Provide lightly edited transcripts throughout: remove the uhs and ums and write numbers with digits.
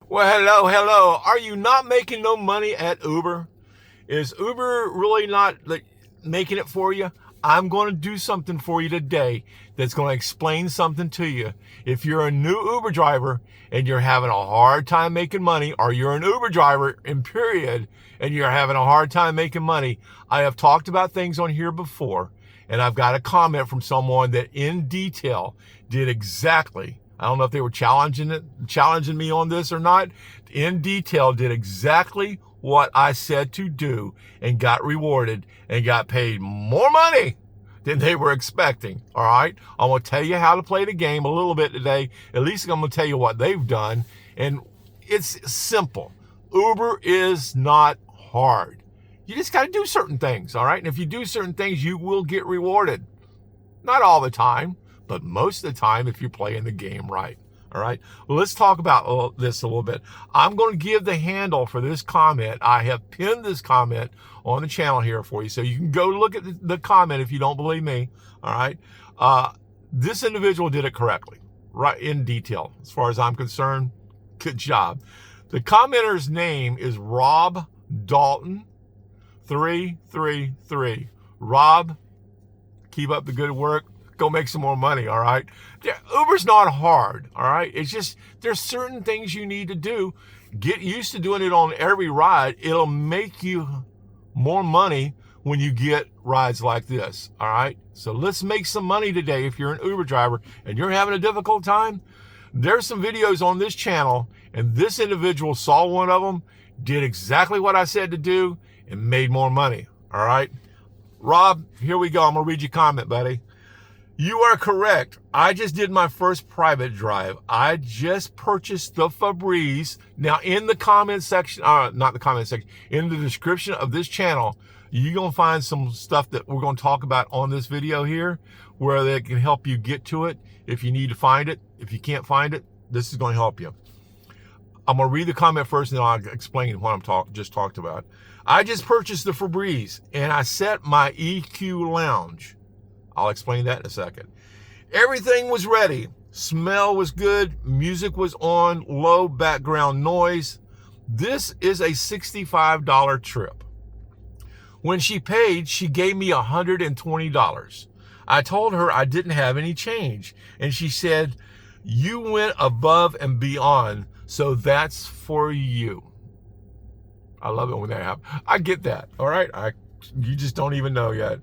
Well, hello, hello. Are you not making no money at Uber? Is Uber really not making it for you? I'm going to do something for you today that's going to explain something to you. If you're a new Uber driver and you're having a hard time making money, or you're an Uber driver in period and you're having a hard time making money, I have talked about things on here before, and I've got a comment from someone that in detail did exactly, I don't know if they were challenging me on this or not, in detail did exactly what I said to do and got rewarded and got paid more money than they were expecting. All right. I'm going to tell you how to play the game a little bit today. At least I'm going to tell you what they've done. And it's simple. Uber is not hard. You just got to do certain things. All right. And if you do certain things, you will get rewarded. Not all the time, but most of the time if you're playing the game right. All right. Well, let's talk about this a little bit. I'm going to give the handle for this comment. I have pinned this comment on the channel here for you, so you can go look at the comment if you don't believe me. All right. This individual did it correctly, right, in detail. As far as I'm concerned, good job. The commenter's name is Rob Dalton 333. Rob, keep up the good work. Go make some more money, all right? Uber's not hard, all right? It's just there's certain things you need to do. Get used to doing it on every ride. It'll make you more money when you get rides like this, all right? So let's make some money today. If you're an Uber driver and you're having a difficult time, there's some videos on this channel, and this individual saw one of them, did exactly what I said to do, and made more money, all right? Rob, here we go. I'm going to read your comment, buddy. You are correct. I just did my first private drive. I just purchased the Febreze. Now, in the comment section, not the comment section, in the description of this channel, you're going to find some stuff that we're going to talk about on this video here, where they can help you get to it if you need to find it. If you can't find it, this is going to help you. I'm going to read the comment first, and then I'll explain what I'm just talked about. I just purchased the Febreze, and I set my EQ lounge. I'll explain that in a second. Everything was ready. Smell was good. Music was on. Low background noise. This is a $65 trip. When she paid, she gave me $120. I told her I didn't have any change, and she said, "You went above and beyond, so that's for you." I love it when that happens. I get that. All right. You just don't even know yet.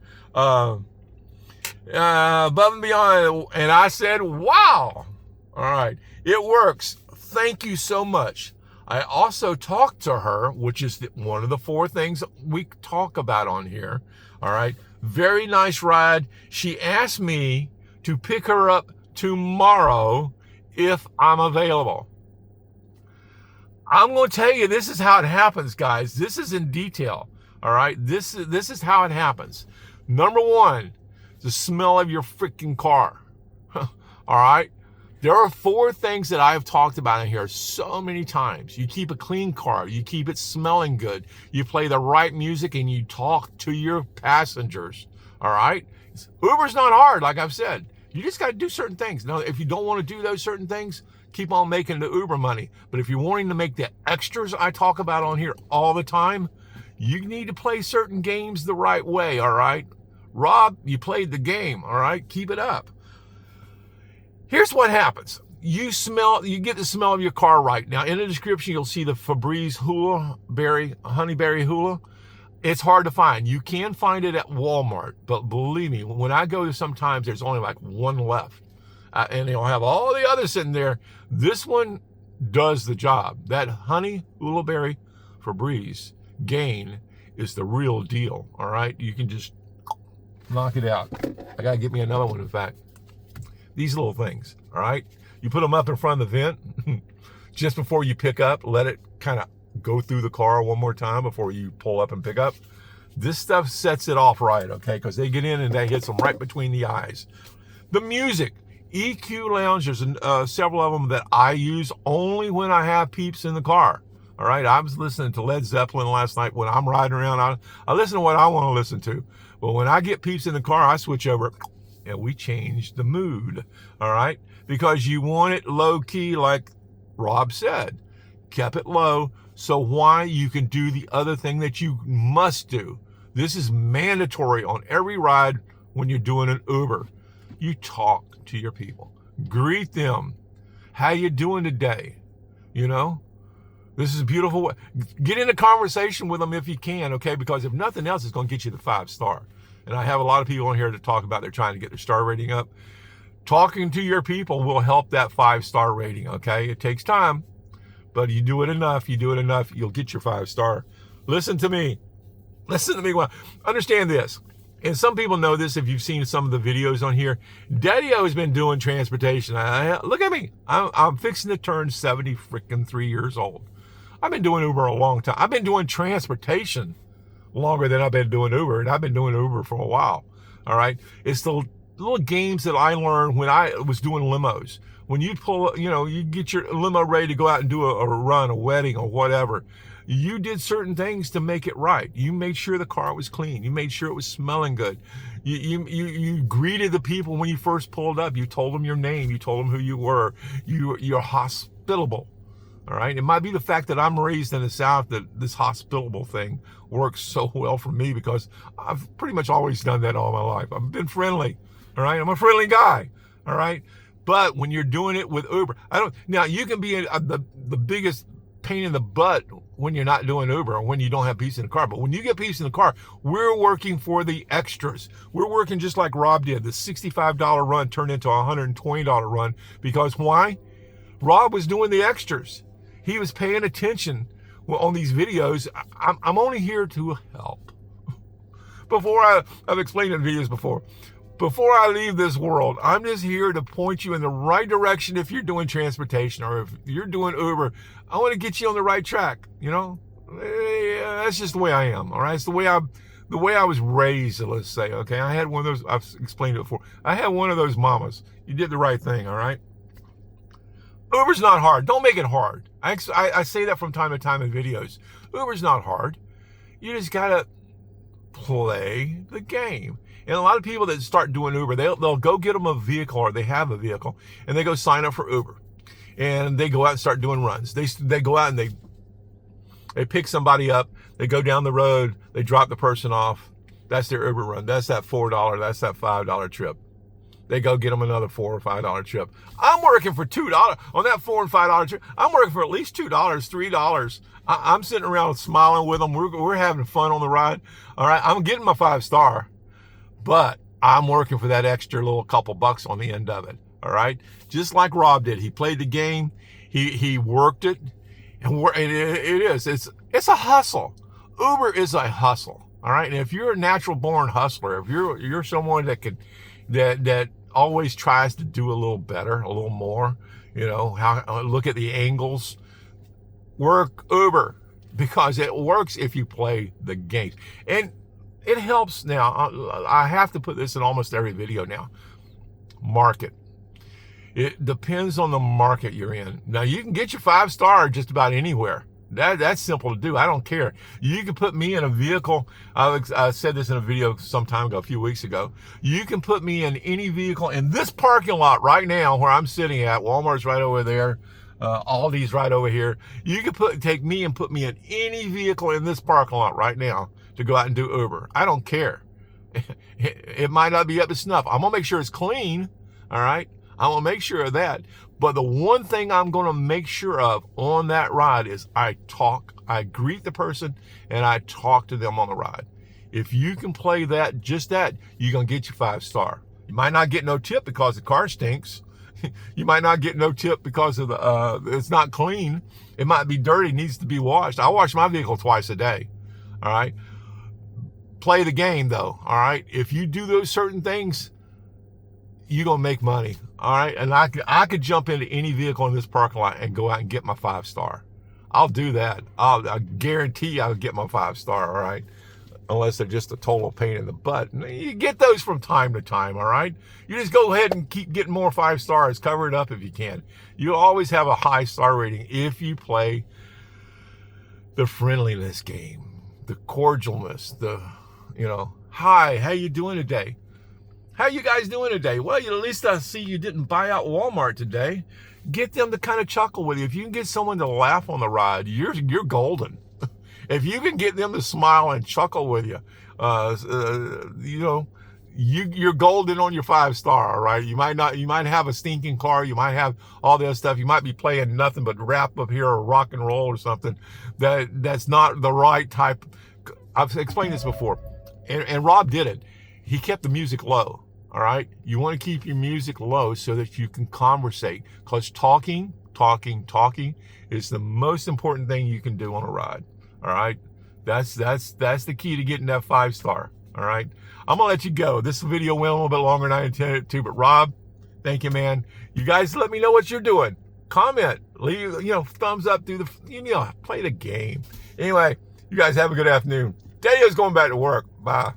Above and beyond. And I said, wow. All right. It works. Thank you so much. I also talked to her, which is one of the 4 things we talk about on here. All right. Very nice ride. She asked me to pick her up tomorrow if I'm available. I'm going to tell you, this is how it happens, guys. This is in detail. All right. This is how it happens. Number 1, the smell of your freaking car. All right. There are 4 things that I've talked about in here so many times. You keep a clean car. You keep it smelling good. You play the right music, and you talk to your passengers. All right. Uber's not hard, like I've said. You just got to do certain things. Now, if you don't want to do those certain things, keep on making the Uber money. But if you're wanting to make the extras I talk about on here all the time, you need to play certain games the right way, all right? Rob, you played the game, all right? Keep it up. Here's what happens. You get the smell of your car right. Now, in the description, you'll see the Febreze Honeyberry Hula. It's hard to find. You can find it at Walmart, but believe me, when I go, sometimes there's only like 1 left. And they'll have all the others sitting there. This one does the job. That Honey Berry Febreze Gain is the real deal, all right? You can just knock it out. I got to get me another one, in fact. These little things, all right? You put them up in front of the vent just before you pick up. Let it kind of go through the car one more time before you pull up and pick up. This stuff sets it off right, okay? Because they get in and that hits them right between the eyes. The music. EQ Lounge, there's several of them that I use only when I have peeps in the car. All right, I was listening to Led Zeppelin last night when I'm riding around. I listen to what I want to listen to. But when I get peeps in the car, I switch over and we change the mood. All right, because you want it low key, like Rob said. kept it low. So why? You can do the other thing that you must do. This is mandatory on every ride when you're doing an Uber. You talk to your people. Greet them. How you doing today? You know, this is a beautiful way. Get in a conversation with them if you can, okay? Because if nothing else, it's going to get you the 5-star. And I have a lot of people on here to talk about they're trying to get their star rating up. Talking to your people will help that 5-star rating, okay? It takes time, but you do it enough, you'll get your 5-star. Listen to me. Well, understand this. And some people know this if you've seen some of the videos on here. Daddy-O has been doing transportation. Look at me. I'm fixing to turn 73 years old. I've been doing Uber a long time. I've been doing transportation longer than I've been doing Uber, and I've been doing Uber for a while. All right. It's the little games that I learned when I was doing limos. When you you get your limo ready to go out and do a run, a wedding or whatever, you did certain things to make it right. You made sure the car was clean. You made sure it was smelling good. You greeted the people when you first pulled up. You told them your name. You told them who you were. You're hospitable. All right. It might be the fact that I'm raised in the South that this hospitable thing works so well for me because I've pretty much always done that all my life. I've been friendly. All right. I'm a friendly guy. All right. But when you're doing it with Uber, now you can be the biggest pain in the butt when you're not doing Uber or when you don't have peace in the car. But when you get peace in the car, we're working for the extras. We're working just like Rob did. The $65 run turned into a $120 run because why? Rob was doing the extras. He was paying attention on these videos. I'm only here to help. I've explained in videos before. Before I leave this world, I'm just here to point you in the right direction if you're doing transportation or if you're doing Uber. I want to get you on the right track, you know? That's just the way I am, all right? It's the way I was raised, let's say, okay? I had one of those, I've explained it before. I had one of those mamas. You did the right thing, all right? Uber's not hard. Don't make it hard. I say that from time to time in videos. Uber's not hard. You just got to play the game. And a lot of people that start doing Uber, they'll go get them a vehicle or they have a vehicle and they go sign up for Uber and they go out and start doing runs. They go out and they pick somebody up. They go down the road. They drop the person off. That's their Uber run. That's that $4. That's that $5 trip. They go get them another $4 or $5 trip. I'm working for $2 on that $4 and $5 trip. I'm working for at least $2, $3. I'm sitting around smiling with them. We're having fun on the ride. All right. I'm getting my 5-star. But I'm working for that extra little couple bucks on the end of it. All right. Just like Rob did. He played the game. He worked it. And it's a hustle. Uber is a hustle. All right. And if you're a natural born hustler, if you're someone that always tries to do a little better, a little more, look at the angles, work Uber because it works if you play the games. And it helps now. I have to put this in almost every video now. Market. It depends on the market you're in. Now, you can get your 5-star just about anywhere. That's simple to do. I don't care. You can put me in a vehicle. I said this in a video some time ago, a few weeks ago. You can put me in any vehicle in this parking lot right now where I'm sitting at. Walmart's right over there. Aldi's right over here. You can take me and put me in any vehicle in this parking lot right now to go out and do Uber. I don't care. It might not be up to snuff. I'm going to make sure it's clean. All right. I'm going to make sure of that. But the one thing I'm going to make sure of on that ride is I greet the person and I talk to them on the ride. If you can play that, just that, you're going to get your 5-star. You might not get no tip because the car stinks. You might not get no tip because of it's not clean. It might be dirty, needs to be washed. I wash my vehicle twice a day. All right. Play the game though. All right. If you do those certain things, you're going to make money. All right. And I could jump into any vehicle in this parking lot and go out and get my 5-star. I'll do that. I guarantee I'll get my 5-star. All right. Unless they're just a total pain in the butt. You get those from time to time. All right. You just go ahead and keep getting more 5-stars. Cover it up if you can. You always have a high star rating if you play the friendliness game, the cordialness, hi, how you doing today? How you guys doing today? Well, at least I see you didn't buy out Walmart today. Get them to kind of chuckle with you. If you can get someone to laugh on the ride, you're golden. If you can get them to smile and chuckle with you, you know, you're golden on your 5-star. All right. You might have a stinking car. You might have all this stuff. You might be playing nothing but rap up here or rock and roll or something. That's not the right type. I've explained this before, and Rob did it. He kept the music low. All right. You want to keep your music low so that you can conversate, because talking is the most important thing you can do on a ride. All right. That's the key to getting that 5-star. All right. I'm going to let you go. This video went a little bit longer than I intended it to, but Rob, thank you, man. You guys let me know what you're doing. Comment, leave, thumbs up, play the game. Anyway, you guys have a good afternoon. Daddy is going back to work. Bye.